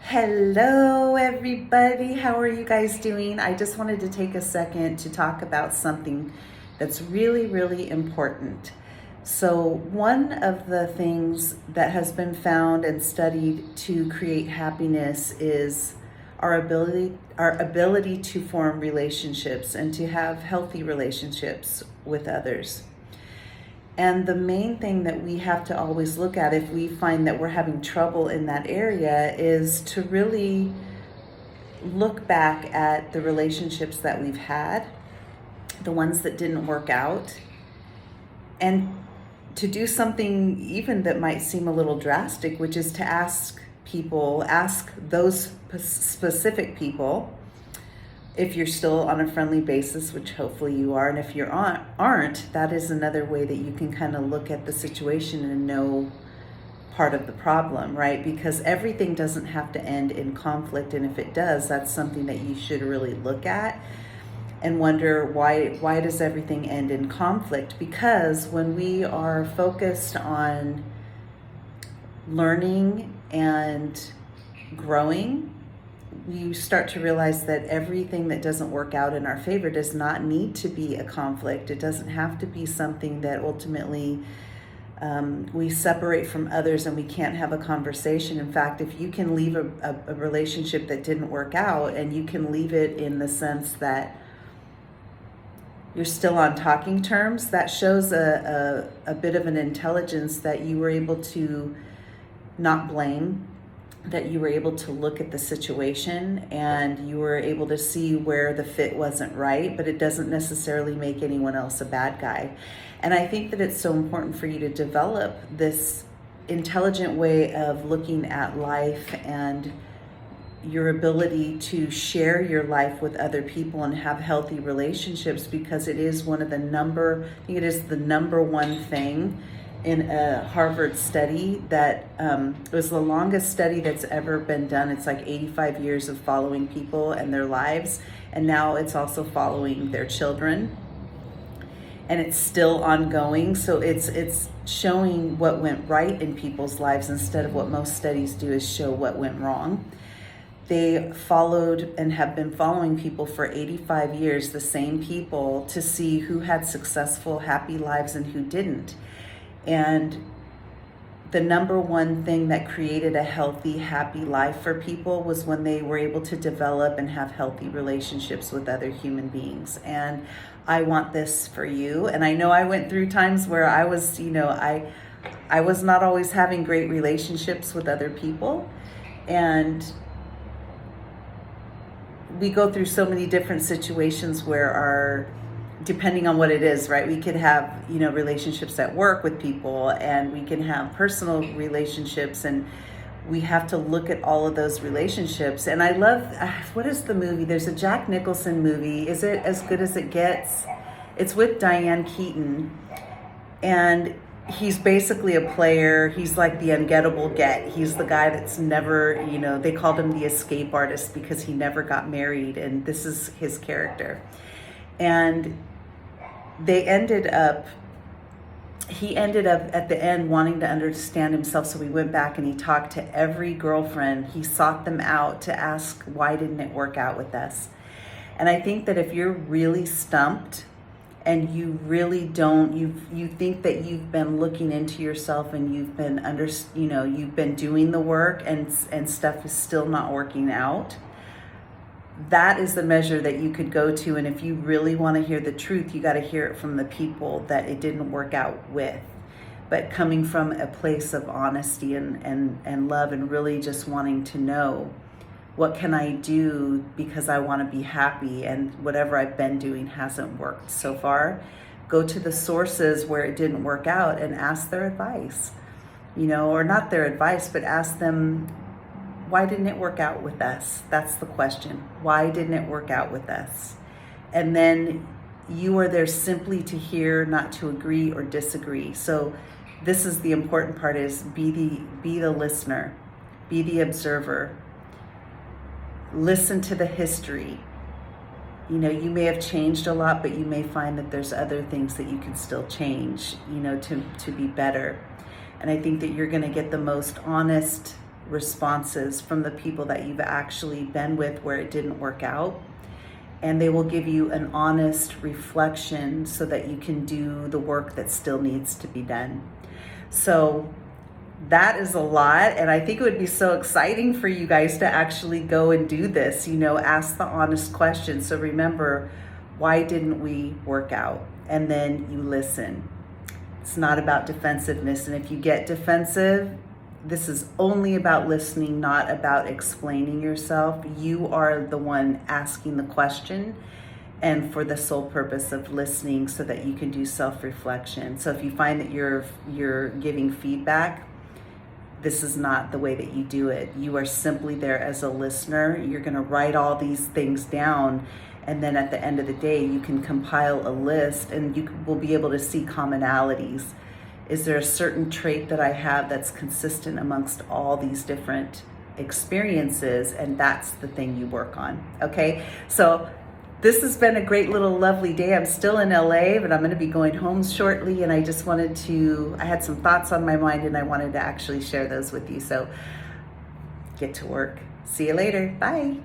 Hello, everybody. How are you guys doing? I just wanted to take a second to talk about something that's really, really important. So, one of the things that has been found and studied to create happiness is our ability to form relationships and to have healthy relationships with others. And the main thing that we have to always look at if we find that we're having trouble in that area is to really look back at the relationships that we've had, the ones that didn't work out, and to do something even that might seem a little drastic, which is to ask those specific people, if you're still on a friendly basis, which hopefully you are, and if you aren't, that is another way that you can kind of look at the situation and know part of the problem, right? Because everything doesn't have to end in conflict, and if it does, that's something that you should really look at and wonder why does everything end in conflict? Because when we are focused on learning and growing, you start to realize that everything that doesn't work out in our favor does not need to be a conflict. It doesn't have to be something that ultimately we separate from others and we can't have a conversation. In fact, if you can leave a relationship that didn't work out, and you can leave it in the sense that you're still on talking terms, that shows a bit of an intelligence that you were able to not blame, that you were able to look at the situation and you were able to see where the fit wasn't right, but it doesn't necessarily make anyone else a bad guy. And I think that it's so important for you to develop this intelligent way of looking at life and your ability to share your life with other people and have healthy relationships, because it is one of the I think it is the number one thing in a Harvard study that it was the longest study that's ever been done. It's like 85 years of following people and their lives, and now it's also following their children, and it's still ongoing. So it's showing what went right in people's lives instead of what most studies do is show what went wrong. They followed and have been following people for 85 years, the same people, to see who had successful, happy lives and who didn't. And the number one thing that created a healthy, happy life for people was when they were able to develop and have healthy relationships with other human beings. And I want this for you. And I know I went through times where I was, I was not always having great relationships with other people. And we go through so many different situations where depending on what it is, right? We could have, relationships at work with people, and we can have personal relationships, and we have to look at all of those relationships. And I love, what is the movie? There's a Jack Nicholson movie. Is it As Good as It Gets? It's with Diane Keaton, and he's basically a player. He's like the ungettable get. He's the guy that's never, they called him the escape artist because he never got married, and this is his character. And he ended up at the end wanting to understand himself. So he went back and he talked to every girlfriend. He sought them out to ask, why didn't it work out with us? And I think that if you're really stumped and you really don't, you think that you've been looking into yourself and you've been you've been doing the work and stuff is still not working out, that is the measure that you could go to. And if you really want to hear the truth, you got to hear it from the people that it didn't work out with, but coming from a place of honesty and love, and really just wanting to know, what can I do because I want to be happy, and whatever I've been doing hasn't worked so far. Go to the sources where it didn't work out and ask their advice, or not their advice, but ask them, why didn't it work out with us? That's the question. Why didn't it work out with us? And then you are there simply to hear, not to agree or disagree. So this is the important part, is be the listener, be the observer. Listen to the history. You may have changed a lot, but you may find that there's other things that you can still change, to be better. And I think that you're going to get the most honest responses from the people that you've actually been with where it didn't work out. And they will give you an honest reflection so that you can do the work that still needs to be done. So that is a lot, and I think it would be so exciting for you guys to actually go and do this, ask the honest questions. So remember, why didn't we work out? And then you listen. It's not about defensiveness, and if you get defensive, this is only about listening, not about explaining yourself. You are the one asking the question, and for the sole purpose of listening so that you can do self-reflection. So if you find that you're giving feedback, this is not the way that you do it. You are simply there as a listener. You're going to write all these things down, and then at the end of the day, you can compile a list and you will be able to see commonalities. Is there a certain trait that I have that's consistent amongst all these different experiences? And that's the thing you work on. Okay, so this has been a great little lovely day. I'm still in LA, but I'm going to be going home shortly, and I just I had some thoughts on my mind, and I wanted to actually share those with you. So get to work. See you later. Bye.